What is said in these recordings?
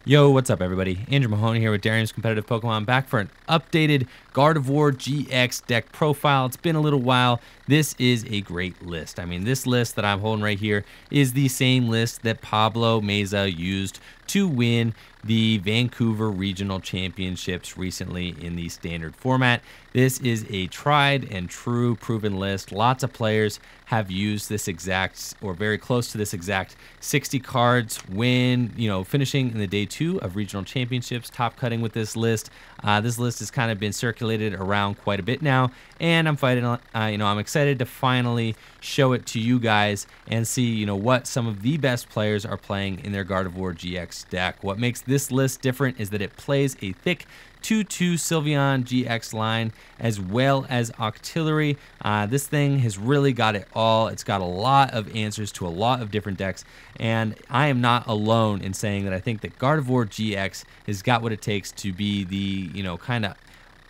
Yo, what's up, everybody? Andrew Mahone here with Darium's Competitive Pokemon, back for an updated Gardevoir GX deck profile. It's been a little while. This is a great list. I mean, this list that I'm holding right here is the same list that Pablo Mesa used to win the Vancouver Regional Championships recently in the standard format. This is a tried and true proven list. Lots of players have used this exact, or very close to this exact 60 cards when, finishing in the day 2 of regional championships, top cutting with this list. This list has kind of been circulated around quite a bit now, and I'm excited to finally show it to you guys and see, what some of the best players are playing in their Gardevoir GX deck. What makes this list different is that it plays a thick 2/2 Sylveon GX line as well as Octillery. This thing has really got it all. It's got a lot of answers to a lot of different decks, and I am not alone in saying that I think that Gardevoir GX has got what it takes to be the, kind of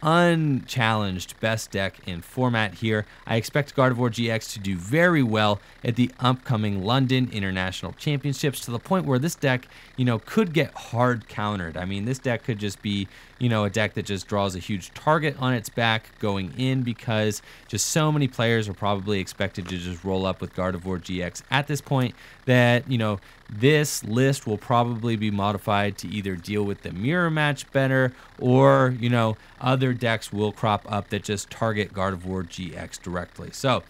unchallenged best deck in format here. I expect Gardevoir GX to do very well at the upcoming London International Championships, to the point where this deck, could get hard countered. I mean, this deck could just be, a deck that just draws a huge target on its back going in, because just so many players are probably expected to just roll up with Gardevoir GX at this point that, this list will probably be modified to either deal with the mirror match better, or, other decks will crop up that just target Gardevoir GX directly. So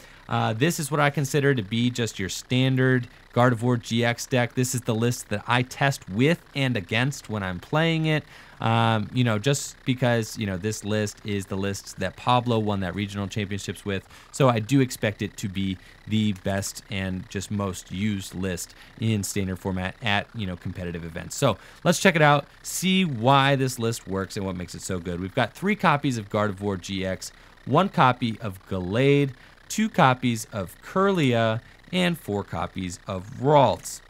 this is what I consider to be just your standard Gardevoir GX deck. This is the list that I test with and against when I'm playing it. Just because, this list is the list that Pablo won that regional championships with. So I do expect it to be the best and just most used list in standard format at, competitive events. So let's check it out, see why this list works and what makes it so good. We've got 3 copies of Gardevoir GX, 1 copy of Gallade, 2 copies of Kirlia, and 4 copies of Ralts.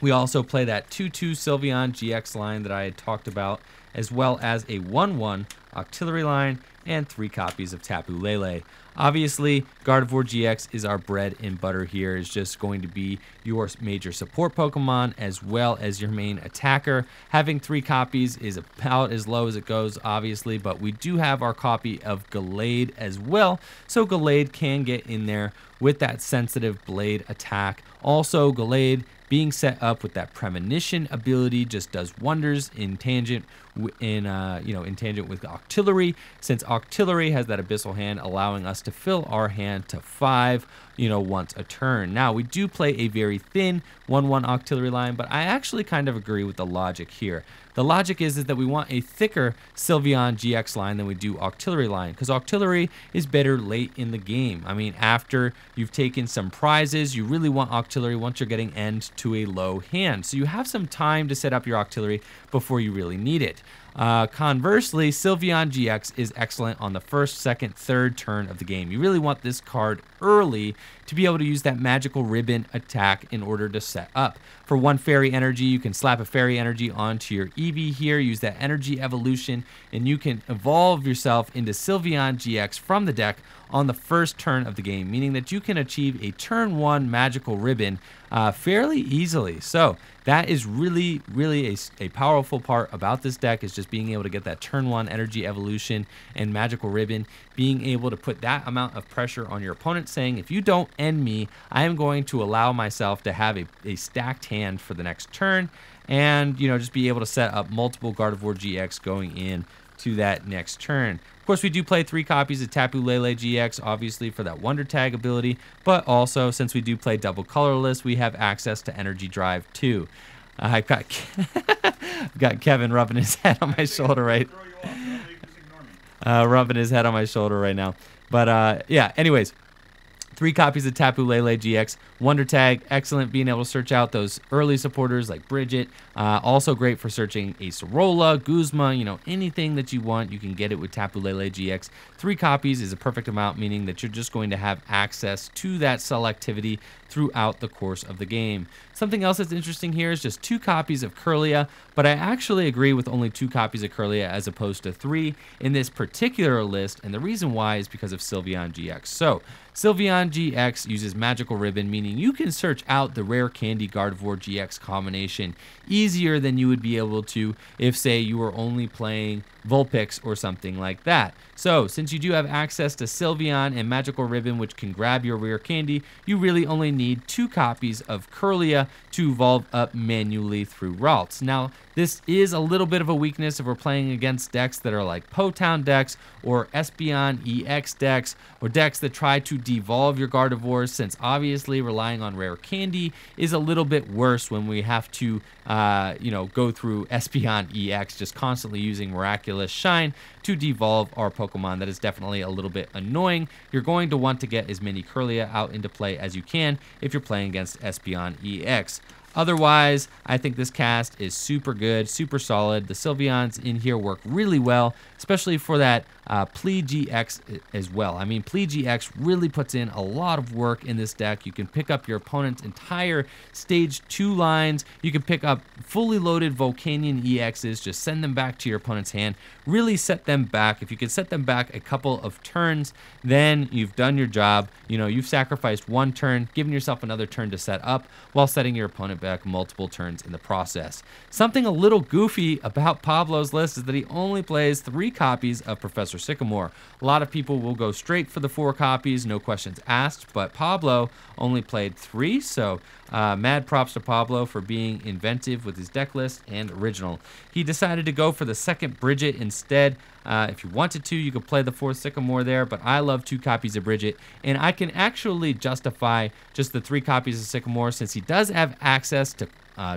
We also play that 2/2 Sylveon GX line that I had talked about, as well as a 1/1 Octillery line and 3 copies of Tapu Lele. Obviously, Gardevoir GX is our bread and butter here. It's just going to be your major support Pokemon as well as your main attacker. Having 3 copies is about as low as it goes, obviously, but we do have our copy of Gallade as well, so Gallade can get in there with that sensitive blade attack. Also, Gallade being set up with that premonition ability just does wonders in tangent with Octillery, since Octillery has that abyssal hand, allowing us to fill our hand to 5 once a turn. Now, we do play a very thin 1/1 Octillery line, but I actually kind of agree with the logic here. The logic is that we want a thicker Sylveon GX line than we do Octillery line, because Octillery is better late in the game. I mean, after you've taken some prizes, you really want Octillery once you're getting end to a low hand. So you have some time to set up your Octillery before you really need it. Conversely, Sylveon GX is excellent on the 1st, 2nd, 3rd turn of the game. You really want this card early to be able to use that magical ribbon attack in order to set up. For 1 fairy energy, you can slap a fairy energy onto your Eevee here, use that energy evolution, and you can evolve yourself into Sylveon GX from the deck on the 1st turn of the game, meaning that you can achieve a turn 1 magical ribbon fairly easily. So that is really a powerful part about this deck, is just being able to get that turn 1 energy evolution and magical ribbon, being able to put that amount of pressure on your opponent, saying, if you don't end me, I am going to allow myself to have a stacked hand for the next turn, and just be able to set up multiple Gardevoir GX going in to that next turn. Of course, we do play 3 copies of Tapu Lele GX, obviously, for that Wonder Tag ability, but also, since we do play double colorless, we have access to Energy Drive too. I've got Kevin rubbing his head on my shoulder rubbing his head on my shoulder right now. But yeah, anyways, 3 copies of Tapu Lele GX. Wonder Tag, excellent being able to search out those early supporters like Bridget. Also great for searching a Sorola, Guzma, anything that you want, you can get it with Tapu Lele GX. 3 copies is a perfect amount, meaning that you're just going to have access to that selectivity throughout the course of the game. Something else that's interesting here is just 2 copies of Kirlia, but I actually agree with only 2 copies of Kirlia as opposed to 3 in this particular list, and the reason why is because of Sylveon GX. So Sylveon GX uses Magical Ribbon, meaning you can search out the Rare Candy Gardevoir GX combination easier than you would be able to if, say, you were only playing Vulpix or something like that. So, since you do have access to Sylveon and Magical Ribbon, which can grab your Rare Candy, you really only need 2 copies of Curlia to evolve up manually through routes. Now, this is a little bit of a weakness if we're playing against decks that are like Po-Town decks or Espeon EX decks or decks that try to devolve your Gardevoirs, since obviously relying on Rare Candy is a little bit worse when we have to go through Espeon EX, just constantly using Miraculous Shine to devolve our Pokemon. That is definitely a little bit annoying. You're going to want to get as many Curlia out into play as you can if you're playing against Espeon EX. Otherwise, I think this cast is super good, super solid. The Sylveons in here work really well, especially for that Plea GX as well. I mean, Plea GX really puts in a lot of work in this deck. You can pick up your opponent's entire Stage 2 lines. You can pick up fully loaded Volcanion EXs, just send them back to your opponent's hand. Really set them back. If you can set them back a couple of turns, then you've done your job. You know, you've sacrificed one turn, given yourself another turn to set up, while setting your opponent back multiple turns in the process. Something a little goofy about Pablo's list is that he only plays 3 copies of Professor Sycamore. A lot of people will go straight for the 4 copies, no questions asked, but Pablo only played 3, so mad props to Pablo for being inventive with his deck list and original. He decided to go for the second Bridget instead. If you wanted to, you could play the 4th Sycamore there, but I love 2 copies of Bridget, and I can actually justify just the 3 copies of Sycamore since he does have access to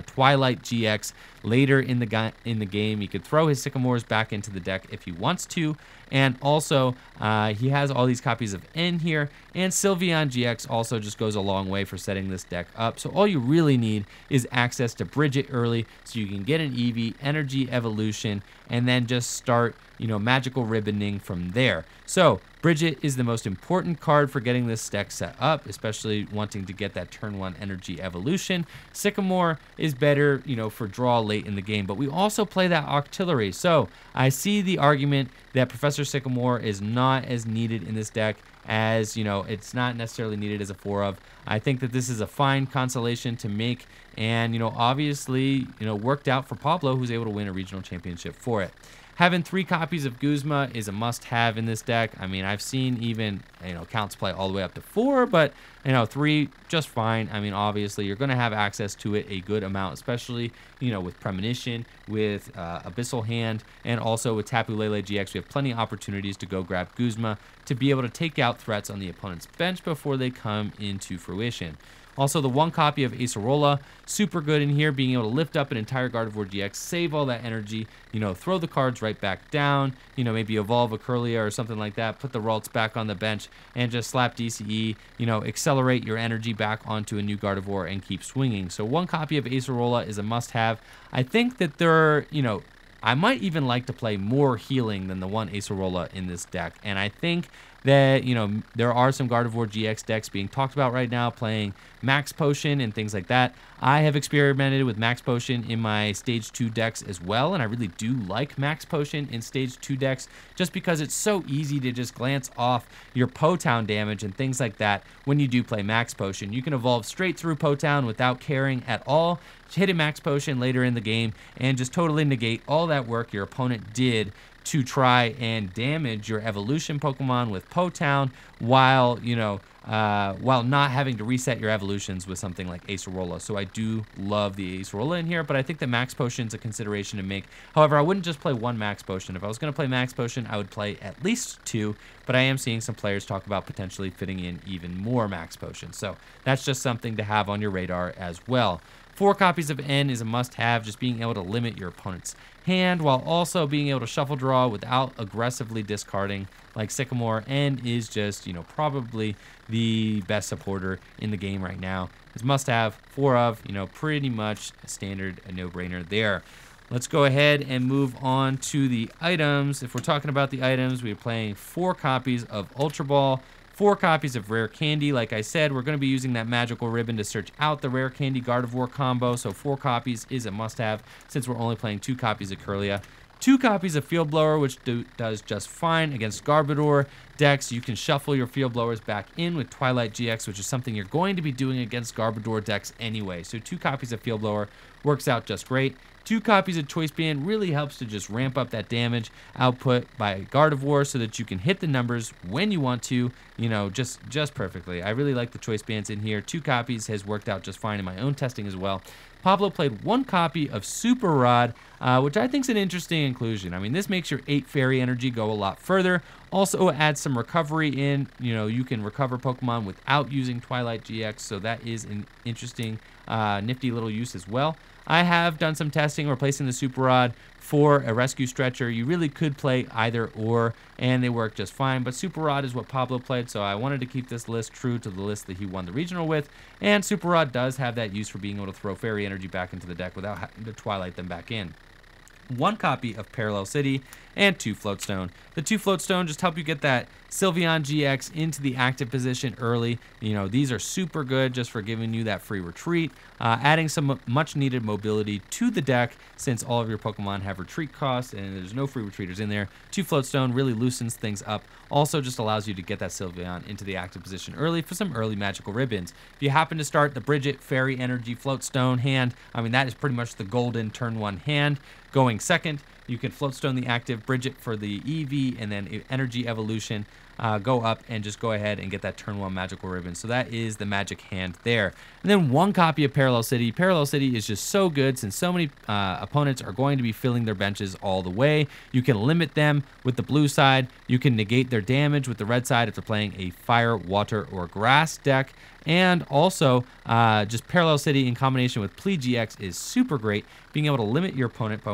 Twilight GX later in the game. He could throw his Sycamores back into the deck if he wants to, and also he has all these copies of N here, and Sylveon GX also just goes a long way for setting this deck up. So all you really need is access to Bridget early so you can get an Eevee, Energy Evolution, and then just start, you know, Magical Ribboning from there. So Bridget is the most important card for getting this deck set up, especially wanting to get that turn 1 Energy Evolution. Sycamore is better, you know, for draw late in the game, but we also play that Octillery. So I see the argument that Professor Sycamore is not as needed in this deck as, you know, it's not necessarily needed as a 4 of. I think that this is a fine consolation to make, and, you know, obviously, you know, worked out for Pablo, who's able to win a regional championship for it. Having 3 copies of Guzma is a must-have in this deck. I mean, I've seen even, you know, counts play all the way up to 4, but, you know, 3 just fine. I mean, obviously, you're going to have access to it a good amount, especially, you know, with Premonition, with Abyssal Hand, and also with Tapu Lele GX. We have plenty of opportunities to go grab Guzma to be able to take out threats on the opponent's bench before they come into fruition. Also, the 1 copy of Acerola, super good in here, being able to lift up an entire Gardevoir GX, save all that energy, you know, throw the cards right back down, you know, maybe evolve a Curlia or something like that, put the Ralts back on the bench, and just slap DCE, you know, accelerate your energy back onto a new Gardevoir and keep swinging. So 1 copy of Acerola is a must-have. I think that there are, you know, I might even like to play more healing than the 1 Acerola in this deck, and I think that, you know, there are some Gardevoir GX decks being talked about right now, playing Max Potion and things like that. I have experimented with Max Potion in my Stage 2 decks as well, and I really do like Max Potion in Stage 2 decks just because it's so easy to just glance off your Po-Town damage and things like that when you do play Max Potion. You can evolve straight through Po-Town without caring at all, hit a Max Potion later in the game, and just totally negate all that work your opponent did to try and damage your evolution Pokemon with Po-Town while, you know, while not having to reset your evolutions with something like Acerola. So I do love the Acerola in here, but I think the Max Potion's a consideration to make. However, I wouldn't just play 1 Max Potion. If I was going to play Max Potion, I would play at least 2, but I am seeing some players talk about potentially fitting in even more Max Potions. So that's just something to have on your radar as well. 4 copies of N is a must-have, just being able to limit your opponent's hand while also being able to shuffle draw without aggressively discarding like Sycamore. N is just, you know, probably the best supporter in the game right now. It's must-have, 4 of, you know, pretty much a standard, a no-brainer there. Let's go ahead and move on to the items. If we're talking about the items, we're playing 4 copies of Ultra Ball, 4 copies of Rare Candy. Like I said, we're going to be using that Magical Ribbon to search out the Rare Candy Gardevoir combo, so 4 copies is a must-have since we're only playing 2 copies of Curlia. 2 copies of Field Blower, which does just fine against Gardevoir decks. You can shuffle your Field Blowers back in with Twilight GX, which is something you're going to be doing against Gardevoir decks anyway. So 2 copies of Field Blower works out just great. 2 copies of Choice Band really helps to just ramp up that damage output by Gardevoir so that you can hit the numbers when you want to, you know, just perfectly. I really like the Choice Bands in here. 2 copies has worked out just fine in my own testing as well. Pablo played 1 copy of Super Rod, which I think is an interesting inclusion. I mean, this makes your 8 Fairy Energy go a lot further. Also adds some recovery in. You know, you can recover Pokemon without using Twilight GX, so that is an interesting, nifty little use as well. I have done some testing replacing the Super Rod for a Rescue Stretcher. You really could play either or, and they work just fine, but Super Rod is what Pablo played, so I wanted to keep this list true to the list that he won the regional with, and Super Rod does have that use for being able to throw Fairy Energy back into the deck without having to Twilight them back in. 1 copy of Parallel City, and 2 Floatstone. The 2 Floatstone just help you get that Sylveon GX into the active position early. You know, these are super good just for giving you that free retreat, adding some much needed mobility to the deck since all of your Pokemon have retreat costs and there's no free retreaters in there. 2 Floatstone really loosens things up. Also just allows you to get that Sylveon into the active position early for some early magical ribbons. If you happen to start the Bridget Fairy Energy Floatstone hand, I mean, that is pretty much the golden turn 1 hand. Going second, you can Floatstone the active, Bridget for the EV, and then Energy Evolution. Go up and just go ahead and get that turn 1 magical ribbon. So that is the magic hand there. And then 1 copy of Parallel City. Parallel City is just so good since so many opponents are going to be filling their benches all the way. You can limit them with the blue side. You can negate their damage with the red side if they're playing a fire, water, or grass deck. And also, just Parallel City in combination with Plea GX is super great. Being able to limit your opponent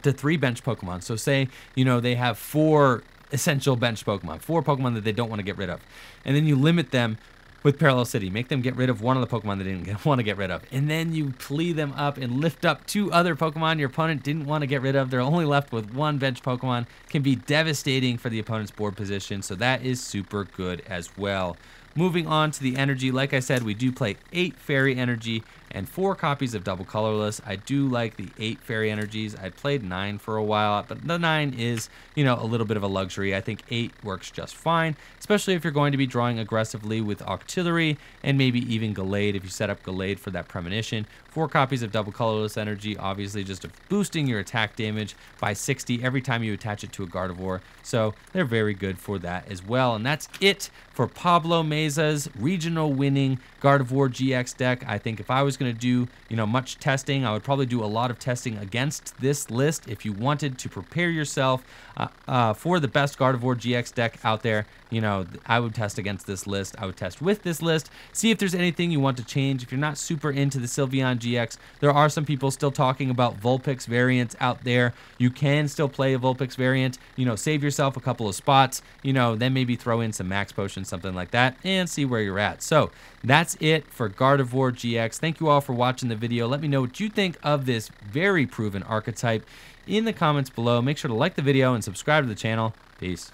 to 3 bench Pokemon. So say, you know, they have 4 essential bench Pokemon, 4 Pokemon that they don't want to get rid of. And then you limit them with Parallel City. Make them get rid of one of the Pokemon they didn't want to get rid of. And then you plea them up and lift up 2 other Pokemon your opponent didn't want to get rid of. They're only left with 1 bench Pokemon. Can be devastating for the opponent's board position. So that is super good as well. Moving on to the energy, like I said, we do play 8 Fairy Energy and 4 copies of Double Colorless. I do like the 8 Fairy Energies. I played 9 for a while, but the 9 is, you know, a little bit of a luxury. I think 8 works just fine, especially if you're going to be drawing aggressively with Octillery and maybe even Gallade if you set up Gallade for that Premonition. 4 copies of Double Colorless Energy, obviously just boosting your attack damage by 60 every time you attach it to a Gardevoir. So they're very good for that as well. And that's it for Pablo Mesa's regional winning Gardevoir GX deck. I think if I was going to do, you know, much testing, I would probably do a lot of testing against this list. If you wanted to prepare yourself for the best Gardevoir GX deck out there, you know, I would test against this list. I would test with this list, see if there's anything you want to change. If you're not super into the Sylveon GX, there are some people still talking about Vulpix variants out there. You can still play a Vulpix variant, you know, save yourself a couple of spots, you know, then maybe throw in some Max Potions, something like that, and see where you're at. So that's it for Gardevoir GX. Thank you all for watching the video. Let me know what you think of this very proven archetype in the comments below. Make sure to like the video and subscribe to the channel. Peace.